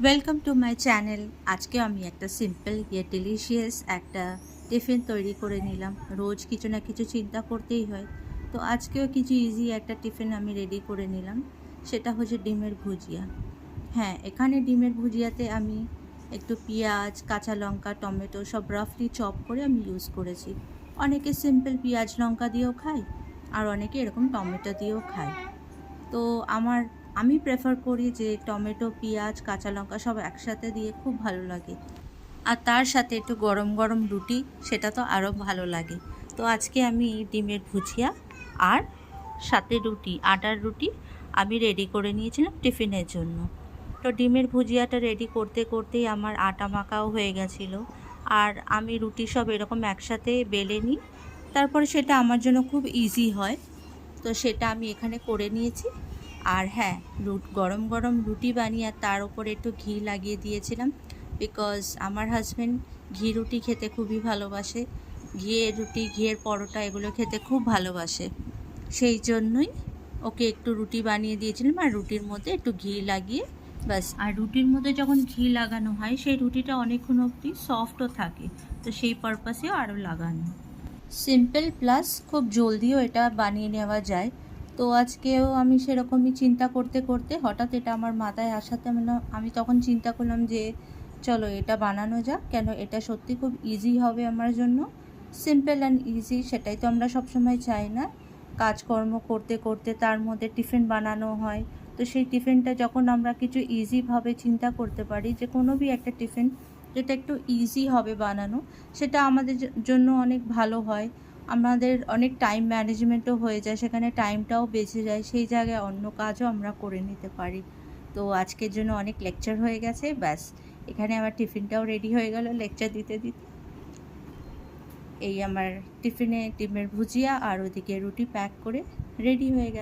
Welcome to my channel. আজকে আমি একটা সিম্পল ইয়ে ডিলিশিয়াস একটা টিফিন তৈরি করে নিলাম। রোজ কিছু না কিছু চিন্তা করতেই হয়, তো আজকেও কিছু ইজি একটা টিফিন আমি রেডি করে নিলাম। সেটা হচ্ছে ডিমের ভুজিয়া। হ্যাঁ, এখানে ডিমের ভুজিয়াতে আমি একটু পেঁয়াজ, কাঁচা লঙ্কা, টমেটো সব রাফলি চপ করে আমি ইউজ করেছি। অনেকে সিম্পল পেঁয়াজ লঙ্কা দিয়েও খায়, আর অনেকে এরকম টমেটো দিয়েও খায়। তো আমি প্রেফার করি যে টমেটো, পেঁয়াজ, কাঁচা লঙ্কা সব একসাথে দিয়ে খুব ভালো লাগে। আর তার সাথে একটু গরম গরম রুটি, সেটা তো আরও ভালো লাগে। তো আজকে আমি ডিমের ভুজিয়া আর সাথে রুটি, আটার রুটি আমি রেডি করে নিয়েছিলাম টিফিনের জন্য। তো ডিমের ভুজিয়াটা রেডি করতে করতেই আমার আটা মাখাও হয়ে গেছিলো। আর আমি রুটি সব এরকম একসাথে বেলে নিই, তারপরে সেটা আমার জন্য খুব ইজি হয়। তো সেটা আমি এখানে করে নিয়েছি। আর হ্যাঁ, গরম গরম রুটি বানিয়ে তার উপরে একটু ঘি লাগিয়ে দিয়েছিলাম, বিকজ আমার হাজব্যান্ড ঘি রুটি খেতে খুবই ভালোবাসে। ঘিয়ের রুটি, ঘিয়ের পরোটা এগুলো খেতে খুব ভালোবাসে। সেই জন্যই ওকে একটু রুটি বানিয়ে দিয়েছিলাম, আর রুটির মধ্যে একটু ঘি লাগিয়ে ব্যাস। আর রুটির মধ্যে যখন ঘি লাগানো হয় সেই রুটিটা অনেকক্ষণ অবধি সফটও থাকে, তো সেই পারপাসেও আরও লাগানো। সিম্পল প্লাস খুব জলদিও এটা বানিয়ে নেওয়া যায়। তো আজকেও আমি সেরকমই চিন্তা করতে করতে হঠাৎ এটা আমার মাথায় আসাতে আমি তখন চিন্তা করলাম যে চলো এটা বানানো যাক। কেন, এটা সত্যি খুব ইজি হবে আমার জন্য। সিম্পল অ্যান্ড ইজি, সেটাই তো আমরা সবসময় চাই না। কাজকর্ম করতে করতে তার মধ্যে টিফিন বানানো হয়, তো সেই টিফিনটা যখন আমরা কিছু ইজিভাবে চিন্তা করতে পারি যে কোনো একটা টিফিন যেটা একটু ইজি হবে বানানো, সেটা আমাদের জন্য অনেক ভালো হয়। আমাদের অনেক টাইম ম্যানেজমেন্টও হয়ে যায়, সেখানে টাইমটাও বেঁচে যায়, সেই জায়গায় অন্য কাজও আমরা করে নিতে পারি। তো আজকের জন্য অনেক লেকচার হয়ে গেছে, ব্যাস এখানে আমার টিফিনটাও রেডি হয়ে গেল লেকচার দিতে দিতে। এই আমার টিফিনে ডিমের ভুজিয়া আর ওদিকে রুটি প্যাক করে রেডি হয়ে গেছে।